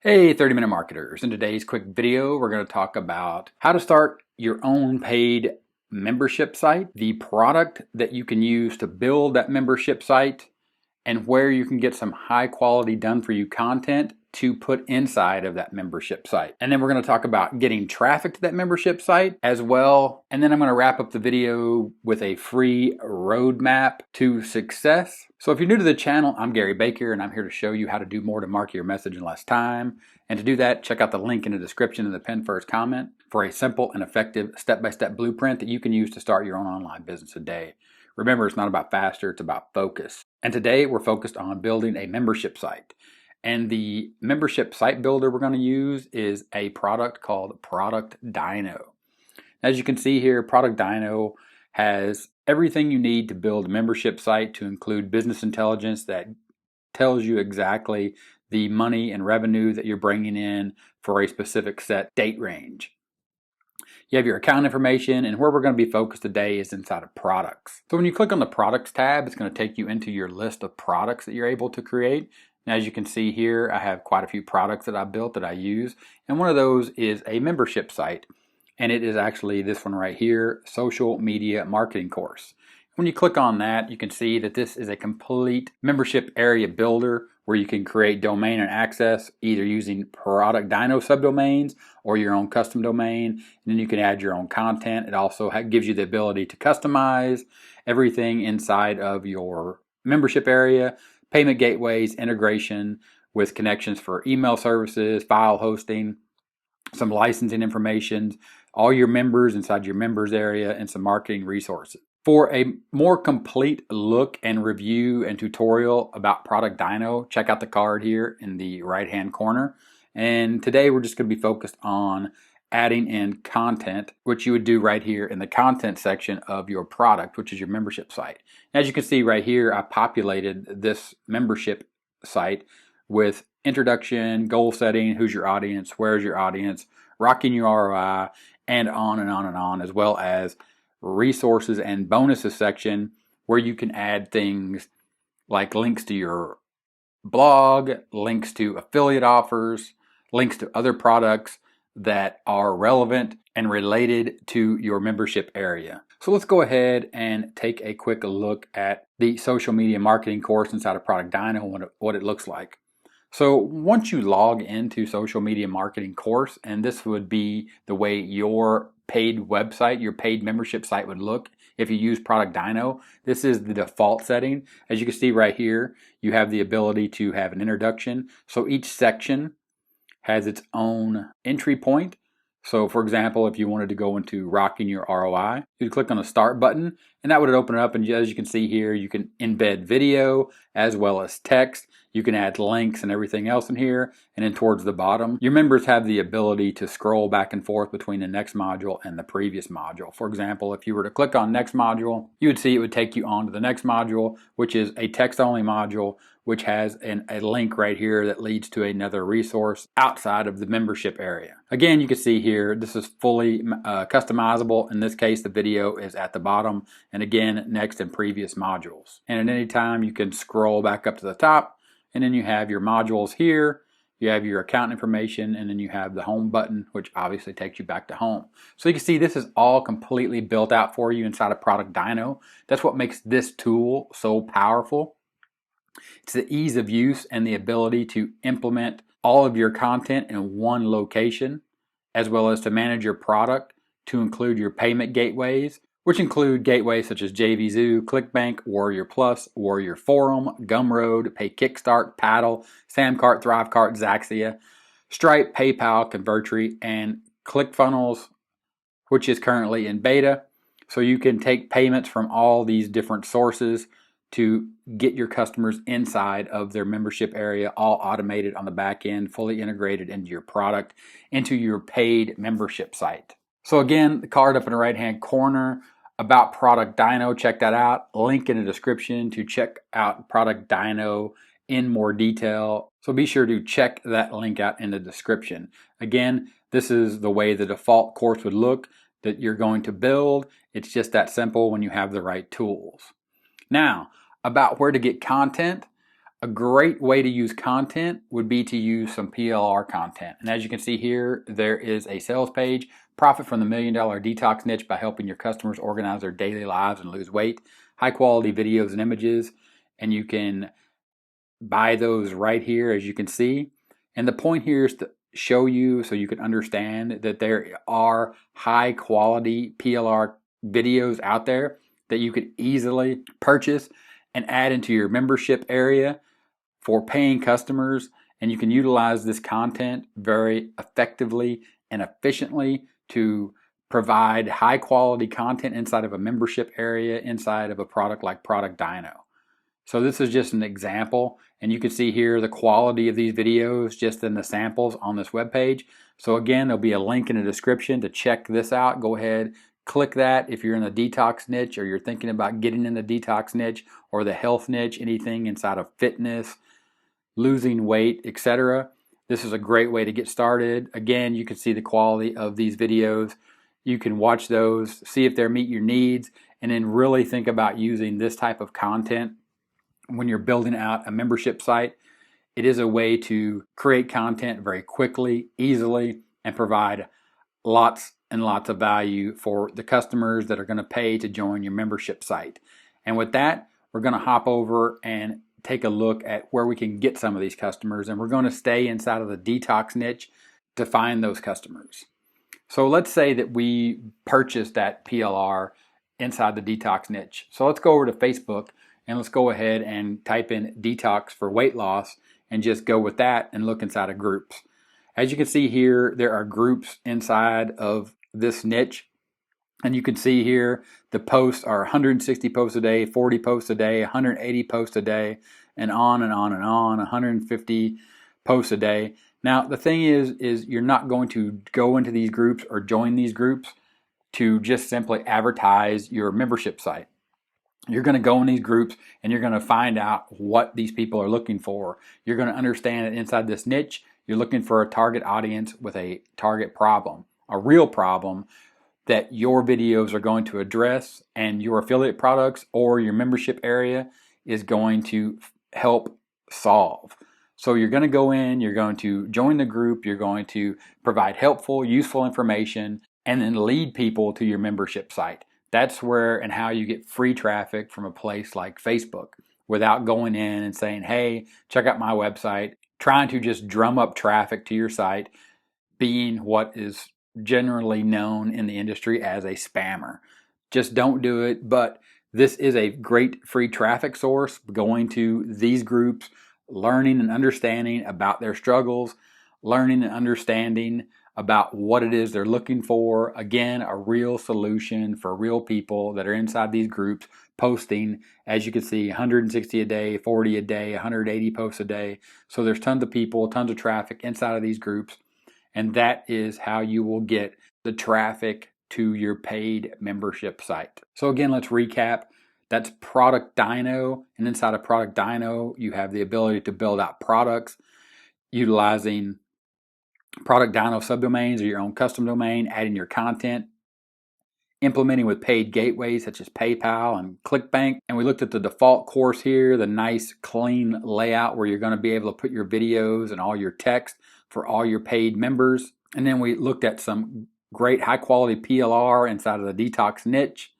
Hey 30-minute marketers. In today's quick video, we're going to talk about how to start your own paid membership site, the product that you can use to build that membership site, and where you can get some high quality done for you content to put inside of that membership site. And then we're going to talk about getting traffic to that membership site as well. And then I'm going to wrap up the video with a free roadmap to success. So if you're new to the channel, I'm Gary Baker and I'm here to show you how to do more to market your message in less time. And to do that, check out the link in the description and the pinned first comment for a simple and effective step-by-step blueprint that you can use to start your own online business today. Remember, it's not about faster, it's about focus. And today we're focused on building a membership site. And the membership site builder we're going to use is a product called ProductDino. As you can see here, ProductDino has everything you need to build a membership site, to include business intelligence that tells you exactly the money and revenue that you're bringing in for a specific set date range. You have your account information, and where we're going to be focused today is inside of products. So when you click on the products tab, it's going to take you into your list of products that you're able to create. And as you can see here, I have quite a few products that I built that I use, and one of those is a membership site, and it is actually this one right here, Social Media Marketing Course. When you click on that, you can see that this is a complete membership area builder where you can create domain and access either using ProductDino subdomains or your own custom domain. And then you can add your own content. It also gives you the ability to customize everything inside of your membership area, payment gateways, integration with connections for email services, file hosting, some licensing information, all your members inside your members area, and some marketing resources. For a more complete look and review and tutorial about ProductDino, check out the card here in the right hand corner. And today we're just going to be focused on adding in content, which you would do right here in the content section of your product, which is your membership site. As you can see right here, I populated this membership site with introduction, goal setting, who's your audience, where's your audience, rocking your ROI, and on and on and on, as well as resources and bonuses section where you can add things like links to your blog, links to affiliate offers, links to other products that are relevant and related to your membership area. So let's go ahead and take a quick look at the social media marketing course inside of ProductDino and what it looks like. So once you log into social media marketing course, and this would be the way your paid website, your paid membership site would look if you use ProductDino. This is the default setting. As you can see right here, you have the ability to have an introduction. So each section has its own entry point. So for example, if you wanted to go into rocking your ROI, you'd click on the start button and that would open it up. And as you can see here, you can embed video as well as text. You can add links and everything else in here. And then towards the bottom, your members have the ability to scroll back and forth between the next module and the previous module. For example, if you were to click on next module, you would see it would take you on to the next module, which is a text-only module, which has a link right here that leads to another resource outside of the membership area. Again, you can see here, this is fully customizable. In this case, the video is at the bottom, and again, next and previous modules. And at any time, you can scroll back up to the top, and then you have your modules here, you have your account information, and then you have the home button, which obviously takes you back to home. So you can see this is all completely built out for you inside of ProductDino. That's what makes this tool so powerful. It's the ease of use and the ability to implement all of your content in one location, as well as to manage your product, to include your payment gateways, which include gateways such as JVZoo, ClickBank, Warrior Plus, Warrior Forum, Gumroad, Pay Kickstart, Paddle, Samcart, Thrivecart, Zaxia, Stripe, PayPal, Convertri, and ClickFunnels, which is currently in beta. So you can take payments from all these different sources to get your customers inside of their membership area, all automated on the back end, fully integrated into your product, into your paid membership site. So again, the card up in the right hand corner about ProductDino, check that out. Link in the description to check out ProductDino in more detail. So be sure to check that link out in the description. Again, this is the way the default course would look that you're going to build. It's just that simple when you have the right tools. Now, about where to get content, A great way to use content would be to use some PLR content. And as you can see here, there is a sales page, profit from the $1 million detox niche by helping your customers organize their daily lives and lose weight, high quality videos and images, and you can buy those right here, as you can see. And the point here is to show you so you can understand that there are high quality PLR videos out there that you could easily purchase and add into your membership area for paying customers, and you can utilize this content very effectively and efficiently to provide high quality content inside of a membership area inside of a product like ProductDino. So this is just an example, and you can see here the quality of these videos just in the samples on this webpage. So again, there'll be a link in the description to check this out. Go ahead, click that if you're in the detox niche or you're thinking about getting in the detox niche or the health niche, anything inside of fitness, losing weight, etc. This is a great way to get started. Again, you can see the quality of these videos. You can watch those, see if they meet your needs, and then really think about using this type of content when you're building out a membership site. It is a way to create content very quickly, easily, and provide lots and lots of value for the customers that are going to pay to join your membership site. And with that, we're going to hop over and take a look at where we can get some of these customers, and we're going to stay inside of the detox niche to find those customers. So let's say that we purchased that PLR inside the detox niche. So let's go over to Facebook and let's go ahead and type in detox for weight loss and just go with that and look inside of groups. As you can see here, there are groups inside of this niche. And you can see here the posts are 160 posts a day, 40 posts a day, 180 posts a day, and on and on and on, 150 posts a day. Now, the thing is you're not going to go into these groups or join these groups to just simply advertise your membership site. You're going to go in these groups and you're going to find out what these people are looking for. You're going to understand that inside this niche, you're looking for a target audience with a target problem, a real problem that your videos are going to address, and your affiliate products or your membership area is going to help solve. So you're going to go in, you're going to join the group, you're going to provide helpful, useful information, and then lead people to your membership site. That's where and how you get free traffic from a place like Facebook without going in and saying, hey, check out my website, trying to just drum up traffic to your site, being what is generally known in the industry as a spammer. Just don't do it. But this is a great free traffic source, going to these groups, learning and understanding about their struggles, learning and understanding about what it is they're looking for. Again, a real solution for real people that are inside these groups, posting, as you can see, 160 a day, 40 a day, 180 posts a day. So there's tons of people, tons of traffic inside of these groups. And that is how you will get the traffic to your paid membership site. So again, let's recap. That's ProductDino. And inside of ProductDino, you have the ability to build out products utilizing ProductDino subdomains or your own custom domain, adding your content, implementing with paid gateways such as PayPal and ClickBank. And we looked at the default course here, the nice clean layout where you're going to be able to put your videos and all your text for all your paid members. And then we looked at some great high quality PLR inside of the detox niche.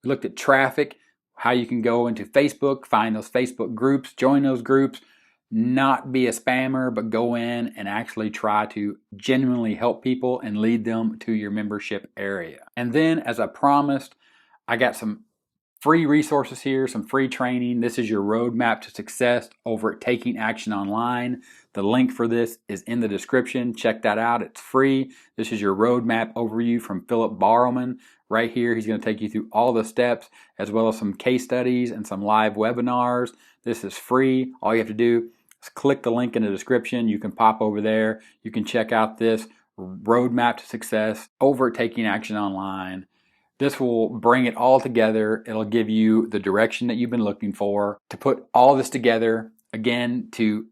We looked at traffic, how you can go into Facebook, find those Facebook groups, join those groups, not be a spammer, but go in and actually try to genuinely help people and lead them to your membership area. And then, as I promised, I got some free resources here, some free training. This is your roadmap to success over at Taking Action Online. The link for this is in the description. Check that out. It's free. This is your roadmap overview from Philip Barrowman. Right here, he's going to take you through all the steps, as well as some case studies and some live webinars. This is free. All you have to do is click the link in the description. You can pop over there. You can check out this roadmap to success over at Taking Action Online. This will bring it all together. It'll give you the direction that you've been looking for to put all this together, again, to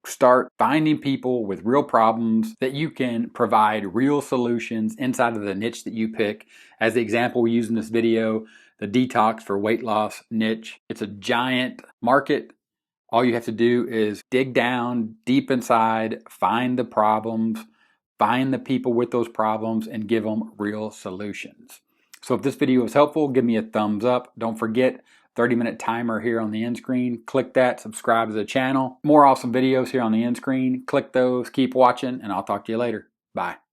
start finding people with real problems that you can provide real solutions inside of the niche that you pick. As the example we use in this video, the detox for weight loss niche. It's a giant market. All you have to do is dig down deep inside, find the problems, find the people with those problems, and give them real solutions. So if this video was helpful, give me a thumbs up. Don't forget, 30-minute timer here on the end screen. Click that, subscribe to the channel. More awesome videos here on the end screen. Click those, keep watching, and I'll talk to you later. Bye.